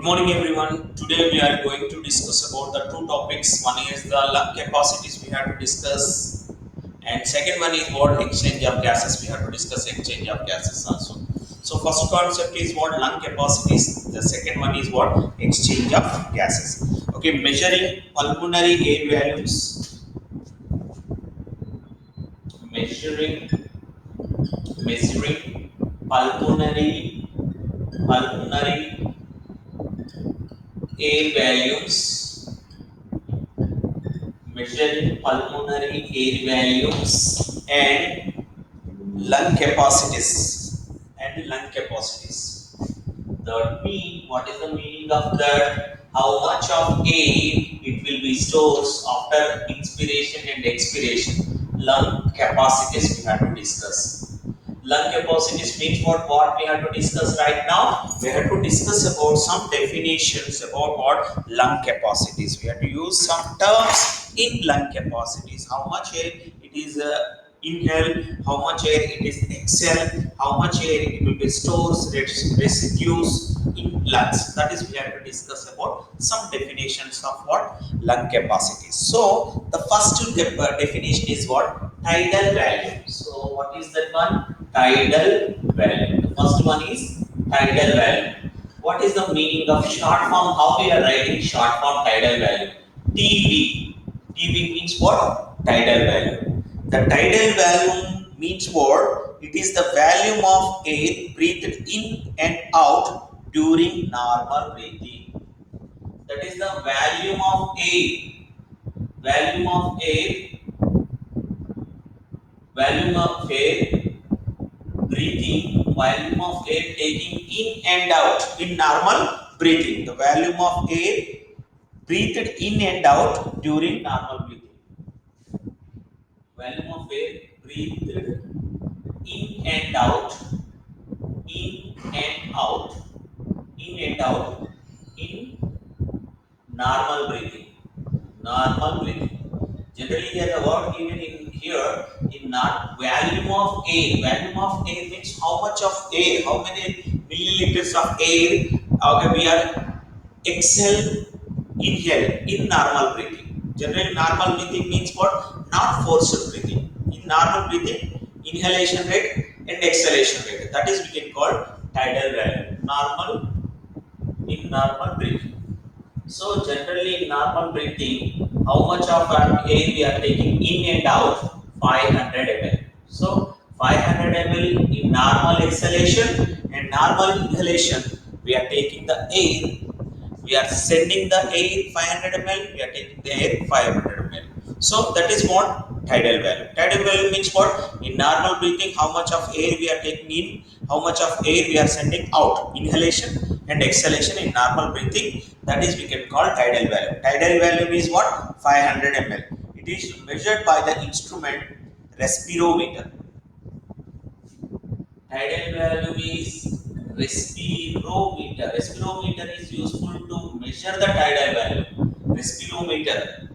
morning everyone. Today we are going to discuss about the two topics. One is the lung capacities we have to discuss, and second one is what exchange of gases. We have to discuss exchange of gases also. So first concept is what lung capacities. The second one is what exchange of gases. Okay, measuring pulmonary air values, measuring measuring pulmonary air values, measuring pulmonary air values and lung capacities. That mean what is the meaning of that? How much of air it will be stores after inspiration and expiration. Lung capacities we have to discuss. Lung capacities means what we have to discuss right now. We have to discuss about some definitions about what lung capacities. We have to use some terms in lung capacities. How much air it is inhale, how much air it is exhale, how much air it will be stores residues in lungs. That is we have to discuss about some definitions of what lung capacities. So the first definition is what tidal value. So what is that one? Tidal value. The first one is tidal value. What is the meaning of short form? How we are writing short form tidal value? TB. TB means what? Tidal value. The tidal volume means what? It is the volume of air breathed in and out during normal breathing. That is the volume of air. Volume of air. Volume of air breathing. Volume of air taking in and out in normal breathing. The volume of air breathed in and out during normal breathing. Volume of air breathed in and out, in and out, in and out, in normal breathing. Normal breathing. Generally, here the word given in here in not volume of air. Volume of air means how much of air, how many milliliters of air we are exhale, inhale in normal breathing. Generally, normal breathing means what? Not forced breathing. In normal breathing, inhalation rate and exhalation rate. That is we can call tidal value. Normal breathing. So generally in normal breathing, how much of our air we are taking in and out? 500 ml. So 500 ml in normal exhalation and normal inhalation, we are taking the air. We are sending the air 500 ml. We are taking the air 500 ml. So that is what tidal value. Tidal value means what? In normal breathing, how much of air we are taking in, how much of air we are sending out. Inhalation and exhalation in normal breathing. That is we can call tidal value. Tidal value is what? 500 ml. It is measured by the instrument respirometer. Tidal value is respirometer. Respirometer is useful to measure the tidal value.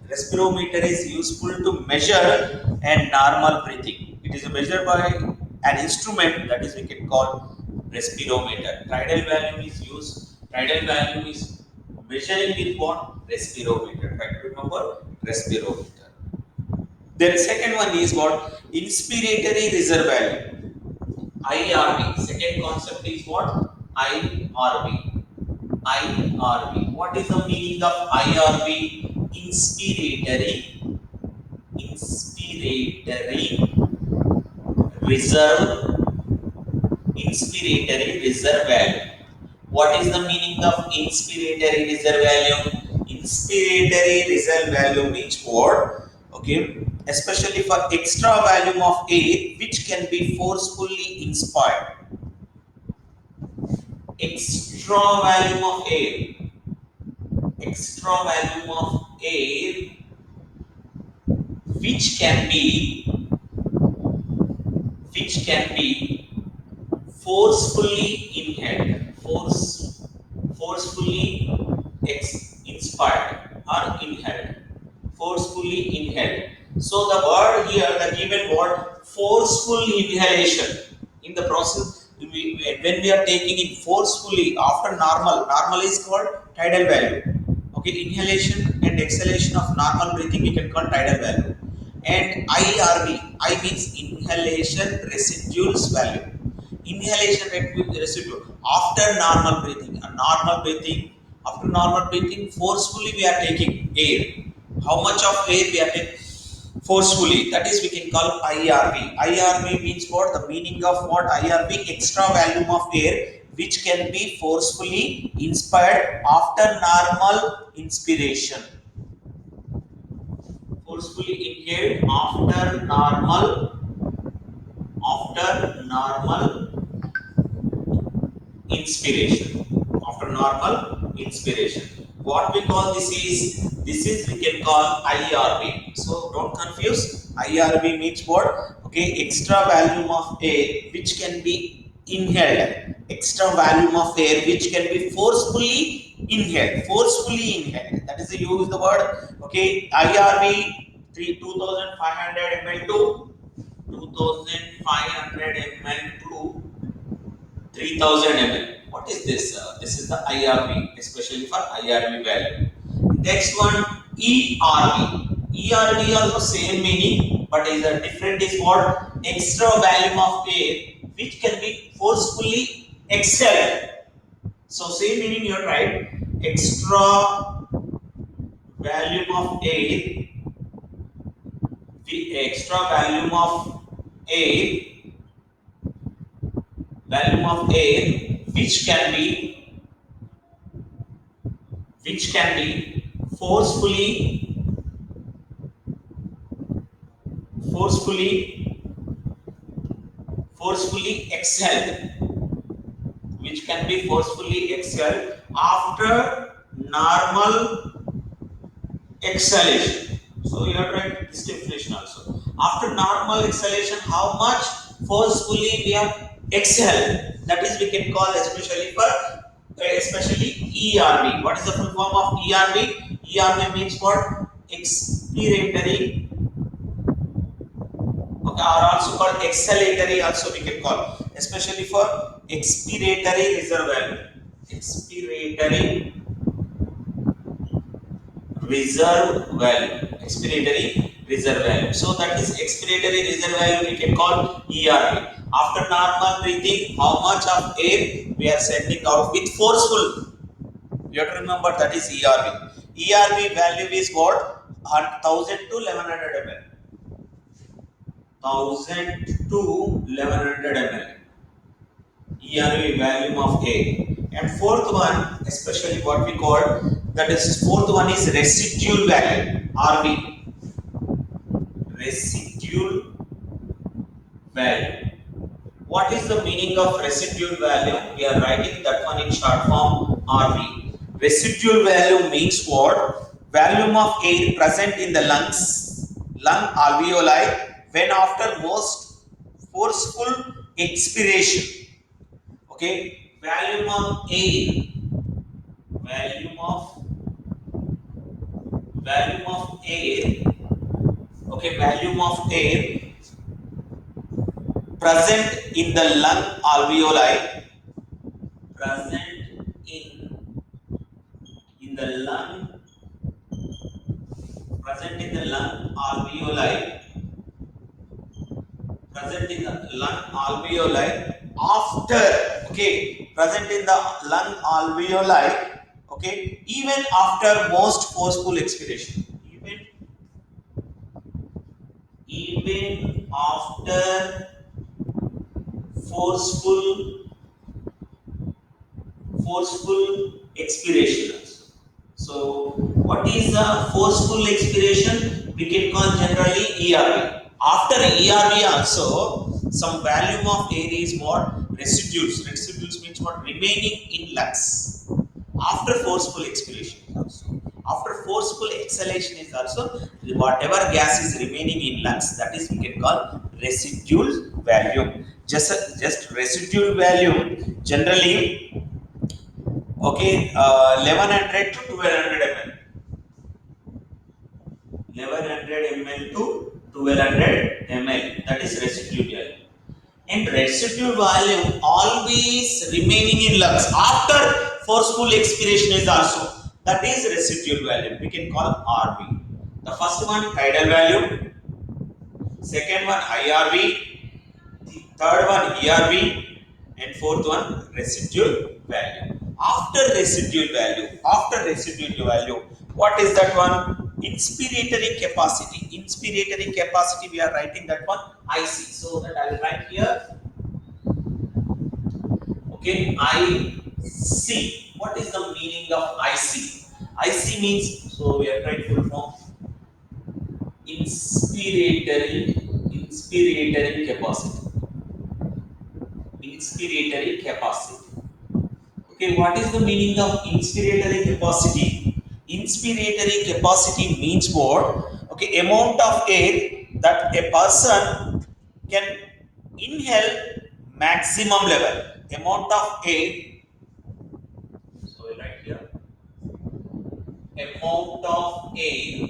Respirometer is useful to measure and normal breathing. It is measured by an instrument that is we can call respirometer. Tidal value is used. Tidal value is measuring with what? Respirometer. Try to remember respirometer. Then second one is what? Inspiratory reserve value. IRV. Second concept is what? IRV. IRV. What is the meaning of IRV? Inspiratory reserve. Inspiratory reserve value. What is the meaning of inspiratory reserve value? Inspiratory reserve value means what? Okay, especially for extra volume of air which can be forcefully inspired. Extra volume of air. Extra volume of air which can be forcefully inhaled. Forcefully inspired or inhaled. Forcefully inhaled. So the word here, the given word forceful inhalation. In the process, when we are taking it forcefully after normal is called tidal value. Okay, inhalation and exhalation of normal breathing we can call tidal value. And IRV, I means inhalation residuals value. Inhalation residue after normal breathing. A normal breathing, after normal breathing, forcefully we are taking air. How much of air we are taking forcefully? That is we can call IRV. IRV means what? The meaning of what? IRV, extra volume of air which can be forcefully inspired after normal inspiration. Forcefully inhaled after normal inspiration. After normal inspiration. What we call this is we can call IRV. So don't confuse. IRV means what? Okay, extra volume of air which can be inhaled. Extra volume of air which can be forcefully inhaled. Forcefully inhaled. That is the use the word. Okay, IRV 2500 ml to 2500 ml to 3000 ml. What is this? This is the IRV, especially for IRV value. Next one, ERV. ERV also same meaning, but is a different is what? Extra volume of air which can be forcefully exhaled. So same meaning you are right. Extra volume of air, the extra air, volume of air which can be forcefully forcefully forcefully exhaled, which can be forcefully exhaled after normal exhalation. So you have to write this definition also. After normal exhalation, how much forcefully we have exhaled? That is we can call especially ERV. What is the full form of ERV? ERV means what? Expiratory, okay, are also called exhalatory also we can call, especially for expiratory reserve value. Expiratory reserve value. Expiratory reserve value. So that is expiratory reserve value we can call ERV. After normal breathing, how much of air we are sending out with forceful? You have to remember that is ERV. ERV value is what? 1000 to 1100 ml. 1000 to 1100 ml. ERV volume of air. And fourth one, especially what we call, that is fourth one is residual value, RV. Residual value. What is the meaning of residual value? We are writing that one in short form, RV. Residual value means what? Volume of air present in the lung alveoli when after most forceful expiration. Okay, volume of air, okay, volume of air present in the lung alveoli, present in the lung, present in the lung alveoli, present in the lung alveoli after, okay, present in the lung alveoli, okay, even after most forceful expiration, even after forceful expiration. So what is the forceful expiration? We can call generally ERV. After ERV also, some volume of air is what? Residuals. Residuals means what? Remaining in lungs. After forceful expiration also. After forceful exhalation is also whatever gas is remaining in lungs, that is we can call residual value. Just residual value generally, okay, 1100 to 1200 ml. 1100 ml to 1200 ml. That is residual value. and residual value always remaining in lux after forceful expiration is also, that is residual value, we can call RV. The first one tidal value, second one IRV, the third one ERV, and fourth one residual value. After residual value, what is that one? Inspiratory capacity. Inspiratory capacity, we are writing that one IC. So that I will write here. Okay, IC. What is the meaning of IC? IC means, so we are trying full form. Inspiratory capacity. Inspiratory capacity. Okay, what is the meaning of inspiratory capacity? Inspiratory capacity means what? Okay, amount of air that a person can inhale maximum level. Amount of air. So I write here. Amount of air.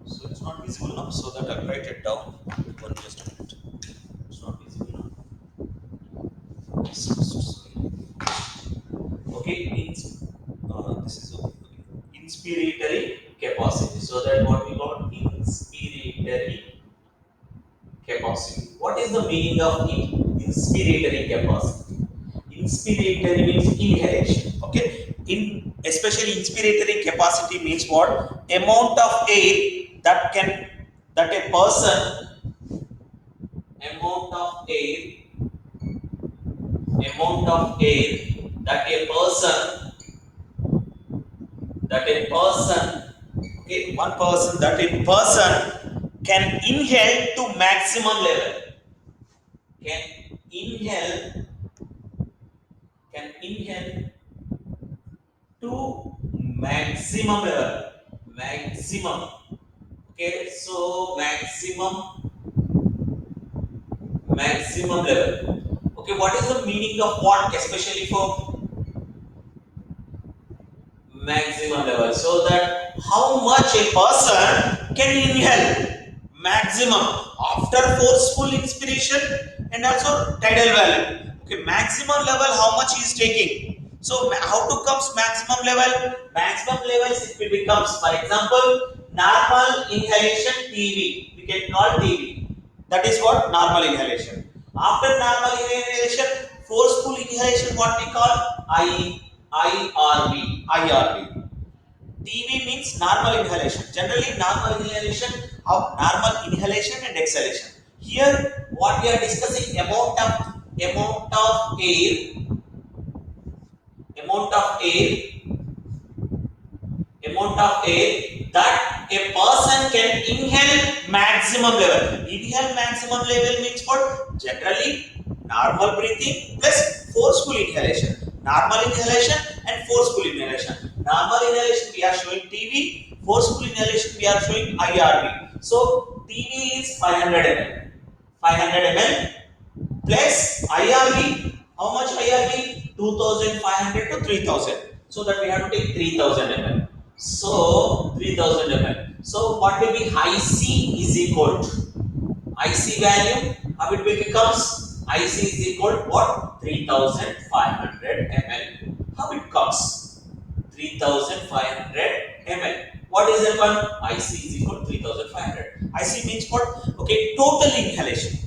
So it's not visible now. So that I'll write it down. One just a minute. It's not visible now. Okay, this is okay. Inspiratory capacity. So that what we got inspiratory capacity. What is the meaning of inspiratory capacity? Inspiratory means inhalation. Okay, in especially inspiratory capacity means what? Amount of air that can that a person amount of air amount of air that a person okay, one person that a person can inhale to maximum level, can inhale can inhale to maximum level, maximum. Okay, so maximum level. Okay, what is the meaning of what, especially for maximum level? So that how much a person can inhale maximum after forceful inspiration and also tidal value. Okay, maximum level how much he is taking. So how to comes maximum level? Maximum levels it will becomes, for example, normal inhalation TB. We can call TB. That is what normal inhalation. After normal inhalation, forceful inhalation, what we call IRV. TB means normal inhalation. Generally, normal inhalation of normal inhalation and exhalation. Here, what we are discussing amount of air, amount of air, amount of air that a person can inhale maximum level. Inhale maximum level means what? Generally, normal breathing plus forceful inhalation. Normal inhalation and forceful inhalation. Normal inhalation we are showing TB, forceful inhalation we are showing IRV. So TB is 500 ml. 500 ml plus IRV. How much IRV? 2500 to 3000. So that we have to take 3000 ml. So 3000 ml. So what will be IC is equal to IC value? How it will becomes? IC is equal to what? 3500 ml. How it comes? 3500 ml. What is that one? IC is equal to 3500. IC means what? Okay, total inhalation.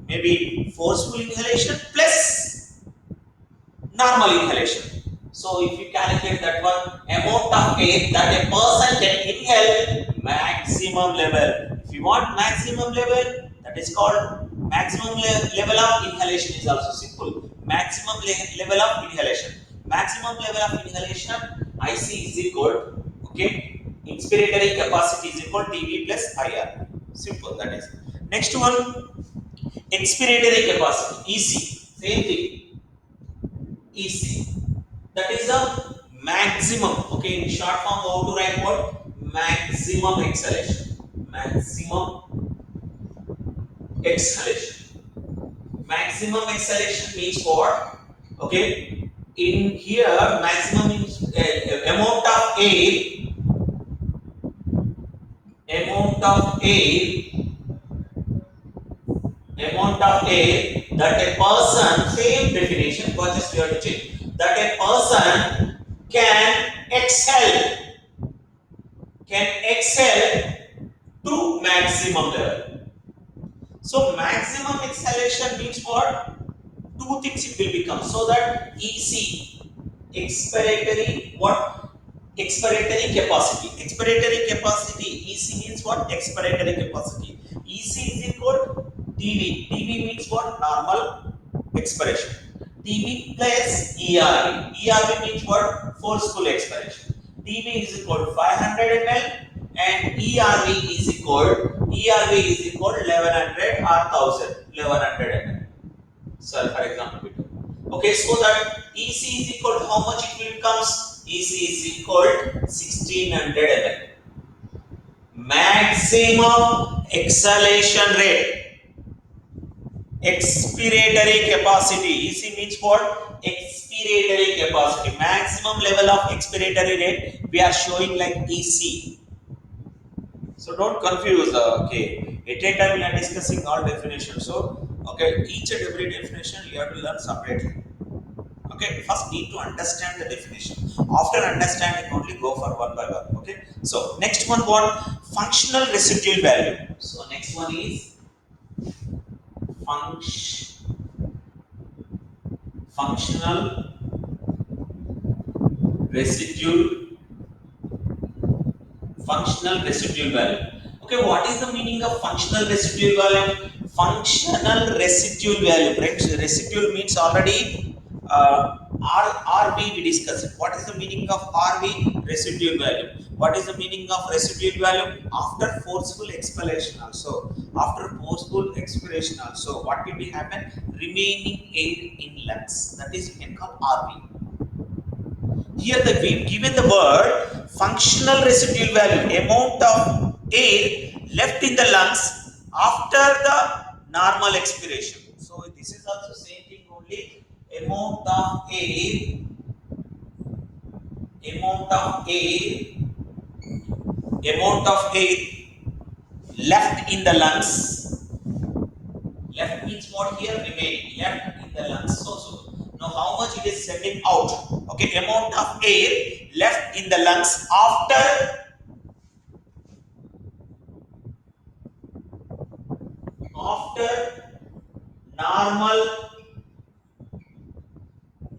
Maybe forceful inhalation plus normal inhalation. So if you calculate that one, amount of air that a person can inhale maximum level. If you want maximum level, that is called maximum level of inhalation is also simple. Maximum level of inhalation. Maximum level of inhalation IC is equal, okay, inspiratory capacity is equal TB plus IR. Simple, that is. Next one, expiratory capacity EC. Same thing. EC. That is the maximum. Okay, in short form, how to write what? Maximum exhalation. Maximum exhalation. Maximum exhalation means what? Okay, in here, maximum means amount of air, amount of air, amount of air that a person, same definition, but just we have to change, that a person can exhale, to maximum level. So maximum exhalation means what? Two things it will become. So that EC, expiratory what? Expiratory capacity. Expiratory capacity, EC means what? Expiratory capacity. EC is equal dV. dV means what? Normal expiration. dV plus ERV. ERV means what? Forceful expiration. dV is equal to 500 ml and ERV is equal 1100 or 1000 1100 ml. So for example, okay, so that EC is equal to how much it will becomes? EC is equal to 1600 ml. Maximum exhalation rate, expiratory capacity. EC means what? Expiratory capacity. Maximum level of expiratory rate we are showing like EC. So don't confuse. Okay, at a time we are discussing all definitions. So okay, each and every definition you have to learn separately. Okay, first need to understand the definition. After understanding, only go for one by one. Okay, so next one, what? Functional residual value. So next one is functional residual value. Okay, what is the meaning of functional residual value? Functional residual value. Residual means already RV we discussed it. What is the meaning of RV? Residual value. What is the meaning of residual value? After forceful expulsion also. After forceful expiration also, what will be happen? Remaining air in lungs. That is we can call RV. Here the given the word functional residual value, amount of air left in the lungs after the normal expiration. So this is also same thing only, amount of air, amount of air, amount of air left in the lungs. Left means what here? Remaining. Left in the lungs. So now how much it is sending out? Okay, amount of air left in the lungs after normal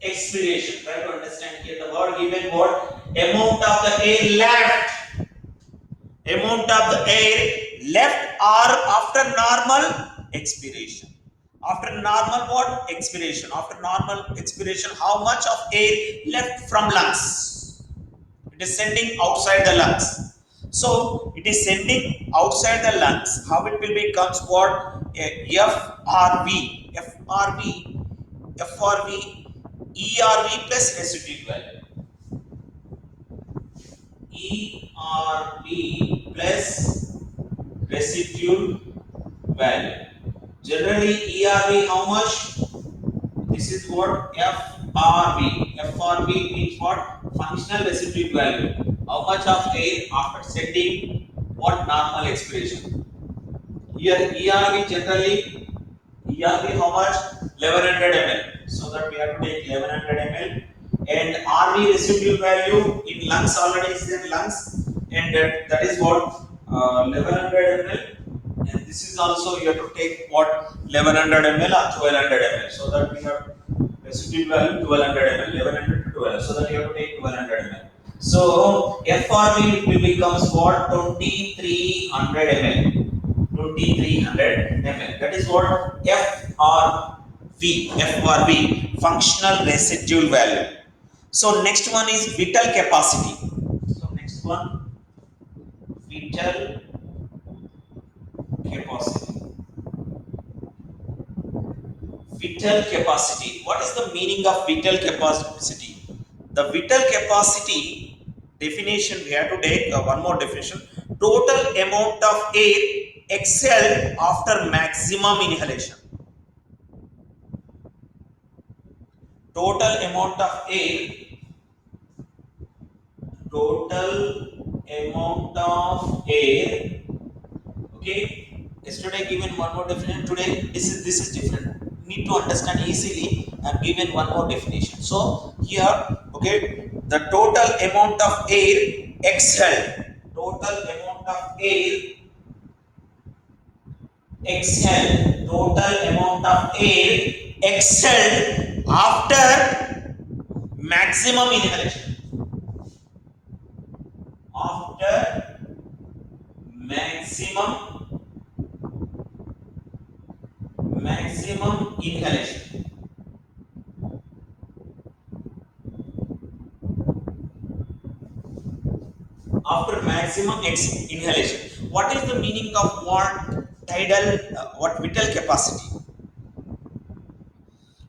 expiration. Try to understand here the word given what? Amount of the air left. Amount of the air left or after normal expiration. After normal what? Expiration. After normal expiration, how much of air left from lungs? It is sending outside the lungs. So it is sending outside the lungs. How it will becomes what? FRV. FRV, ERV plus residual value. ERV plus residual value. Generally, ERV how much? This is what FRV. FRV means what? Functional residual value. How much of air after setting what normal expiration? Here ERV generally, ERV how much? 1100 ml. So that we have to take 1100 ml. And RV residual value in lungs already is in lungs, and that is what 1100 ml. And this is also you have to take what 1100 ml or 1200 ml. So that we have residual value 1200 ml, 1100 to 12. So that you have to take 1200 ml. So FRV will becomes what 2300 ml. 2300 ml. That is what FRV, functional residual value. So next one is vital capacity. So next one, vital capacity. Vital capacity. What is the meaning of vital capacity? The vital capacity definition we have to take one more definition. Total amount of air exhaled after maximum inhalation. Total amount of air, total amount of air, okay, Yesterday given one more definition. Today this is different. Need to understand easily. I'm given one more definition. So here, okay, the total amount of air exhaled. Total amount of air exhaled. Total amount of air exhaled after maximum inhalation. After maximum inhalation. After maximum inhalation. What is the meaning of what vital capacity?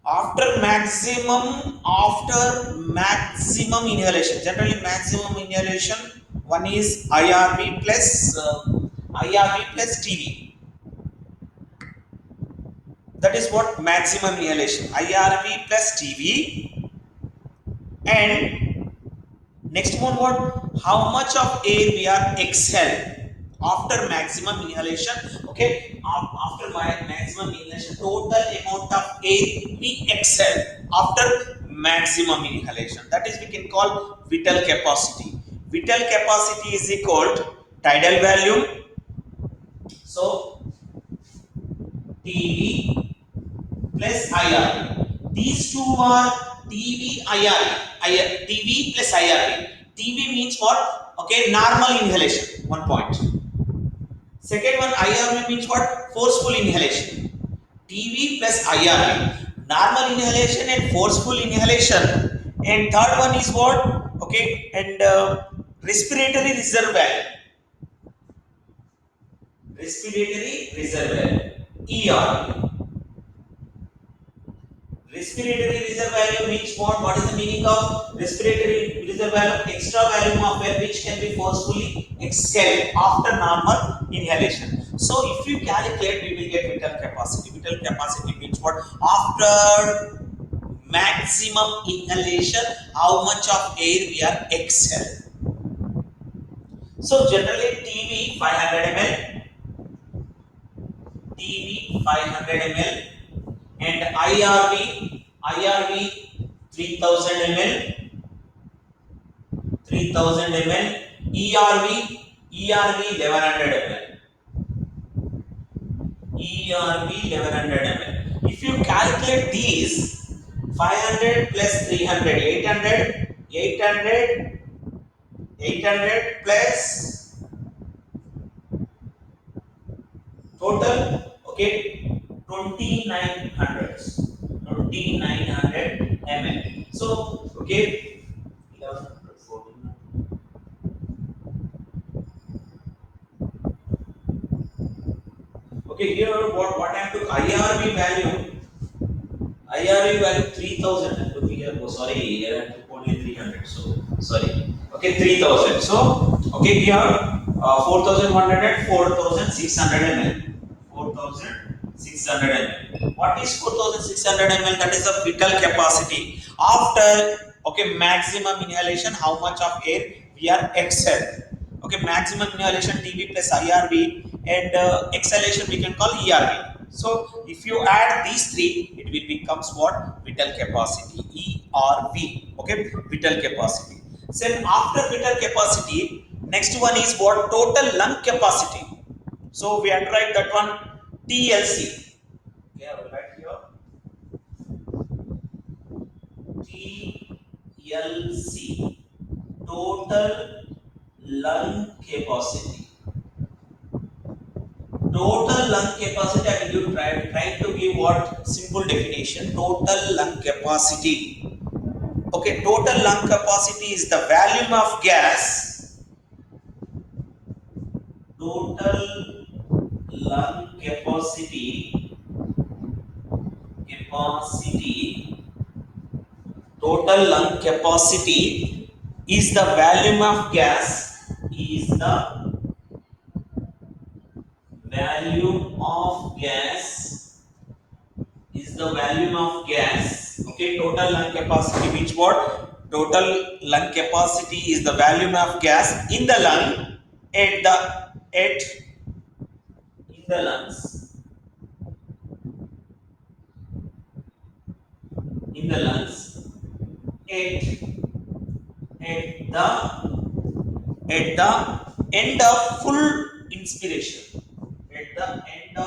After maximum inhalation. Generally, maximum inhalation one is IRV plus TV. That is what maximum inhalation. IRV plus TV. And next one, what? How much of air we are exhale after maximum inhalation? Okay, after my maximum inhalation, total amount of air we exhale after maximum inhalation. That is we can call vital capacity. Vital capacity is equal to tidal volume. So TV plus IRV. These two are TV, IRV. TV plus IRV. TV means what? Okay, normal inhalation. 1 point. Second one, IRV means what? Forceful inhalation. TV plus IRV. Normal inhalation and forceful inhalation. And third one is what? Okay, and respiratory reservoir. Respiratory reservoir. ER. Respiratory reserve volume means what? What is the meaning of respiratory reserve volume? Extra volume of air which can be forcefully exhaled after normal inhalation. So if you calculate, we will get vital capacity. Vital capacity means what? After maximum inhalation, how much of air we are exhaled. So generally TV 500 ml, TV 500 ml, and IRV 3000 ml, 3000 ml, ERV 1100 ml, ERV 1100 ml. If you calculate these 500 plus 300, 800, 800, 800 plus total, okay, 2900, 2900 ml. So, okay, 1100, 1400. Okay, here what I have to IRV value 3000. Look here, oh, sorry, here I have to put only 300. So sorry. Okay, 3000. So okay, here 4100, 4600 ml. 4600 ml. What is 4600 ml? That is the vital capacity after, okay, maximum inhalation. How much of air we are exhale? Okay, maximum inhalation TB plus IRV, and exhalation we can call ERV. So if you add these three, it will becomes what? Vital capacity, ERV. Okay, vital capacity. So after vital capacity, next one is what? Total lung capacity. So we have to write that one TLC. Okay, I will write here TLC. Total lung capacity. Total lung capacity, I will try to give what? Simple definition. Total lung capacity. Okay, total lung capacity is the volume of gas. Total lung capacity. Total lung capacity is the volume of gas. Is the volume of gas. Is the volume of gas. Okay, total lung capacity means what? Total lung capacity is the volume of gas in the lung at the lungs, in the lungs at, at the end of full inspiration. At the end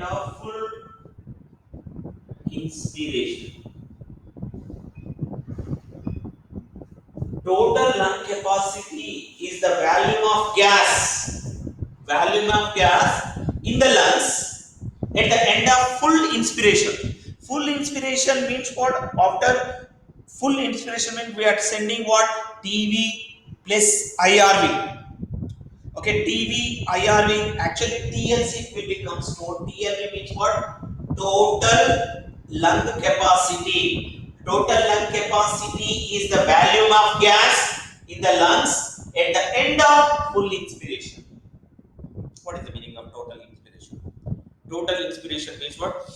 of full inspiration. Total lung capacity is the volume of gas in the lungs at the end of full inspiration. Full inspiration means what? After full inspiration means we are sending what? TV plus IRV. Okay, TV, IRV, actually TLC will become stored. TLV means what? Total lung capacity. Total lung capacity is the volume of gas in the lungs at the end of full inspiration. What is the meaning of total inspiration? Total inspiration means what?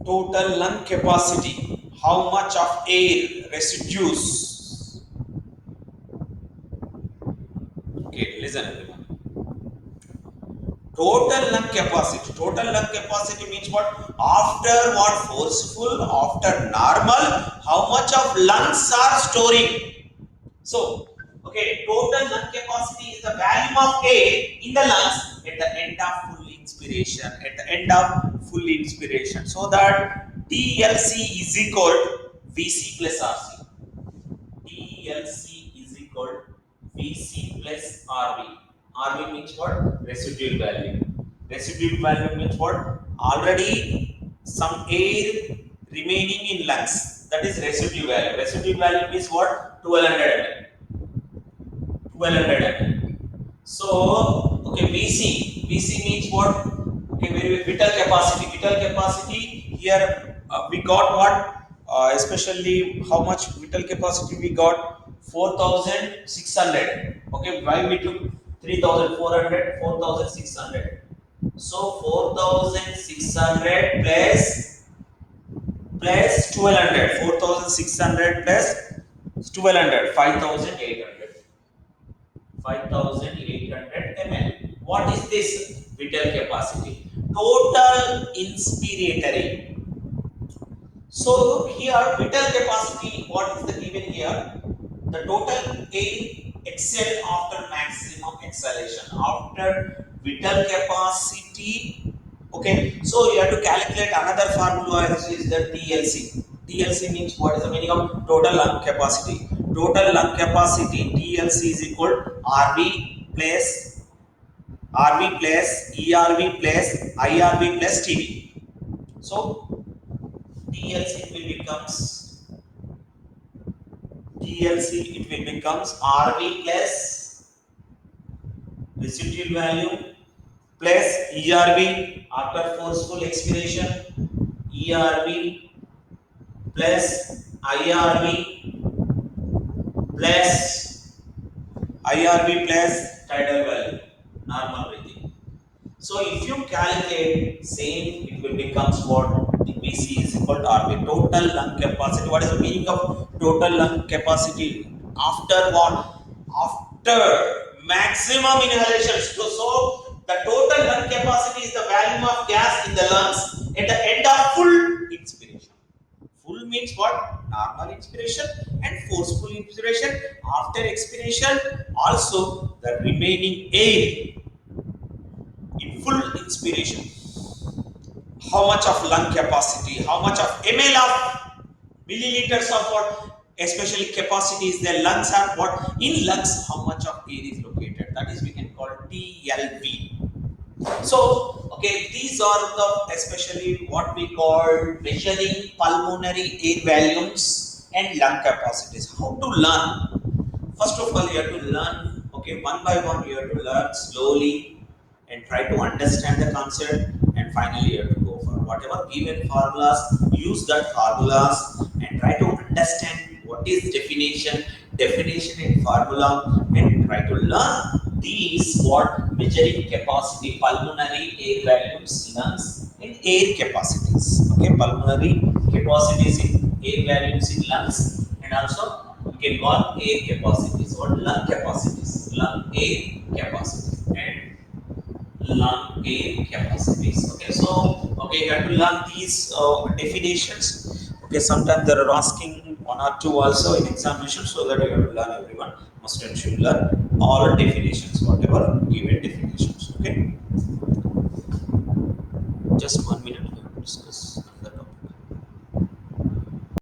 Total lung capacity. How much of air residues? Okay, listen everyone. Total lung capacity. Total lung capacity means what? After what? Forceful, after normal, how much of lungs are storing? So, okay, total lung capacity is the volume of air in the lungs at the end of full inspiration. At the end of full inspiration. So that TLC is equal to VC plus RC. TLC is equal to VC plus RV. RV means what? Residual value. Residual value means what? Already some air remaining in lungs. That is residual value. Residual value means what? 1200 ml. 1200 ml. So, okay, VC means what? Okay, very vital capacity. Vital capacity here we got what? Especially how much vital capacity we got? 4600. Okay, why we took 3400, 4600. So 4600 plus 1200. 4600 plus 1200. 5800. 5800 ml. What is this vital capacity? Total inspiratory. So here vital capacity, what is the given here? The total air exhaled after maximum exhalation. After vital capacity, okay. So you have to calculate another formula, which is the TLC. TLC means what is the meaning of total lung capacity? Total lung capacity TLC is equal to RV plus ERV plus IRV plus TV. So TLC it will becomes RV plus residual value plus ERV after forceful expiration, ERV plus IRV plus tidal value, normal breathing. So if you calculate same, it will becomes what? VC is equal to RV. Total lung capacity. What is the meaning of total lung capacity? After what? After maximum inhalation. So the total lung capacity is the volume of gas in the lungs at the end of full inspiration. Full means what? Normal inspiration and forceful inspiration. After expiration, also the remaining air in full inspiration. How much of lung capacity? How much of ml of milliliters of what? Especially capacity is the lungs are what? In lungs, how much of air is located? That is we can call TLV. So, okay, these are the especially what we call measuring pulmonary air volumes and lung capacities. How to learn? First of all, you have to learn, okay, one by one, you have to learn slowly and try to understand the concept, and finally, you have to go for whatever given formulas, use that formulas and try to understand what is definition and formula, and try to learn these what measuring capacity, pulmonary air volumes, lungs, and air capacities. Okay, pulmonary capacities in air volumes in lungs, and also can call air capacities or lung capacities, lung air capacities and lung air capacities. Okay, so okay, you have to learn these definitions. Okay, sometimes they are asking one or two also in examination, so that you have to learn everyone. Must and should learn all definitions, whatever given definitions. Okay, just 1 minute.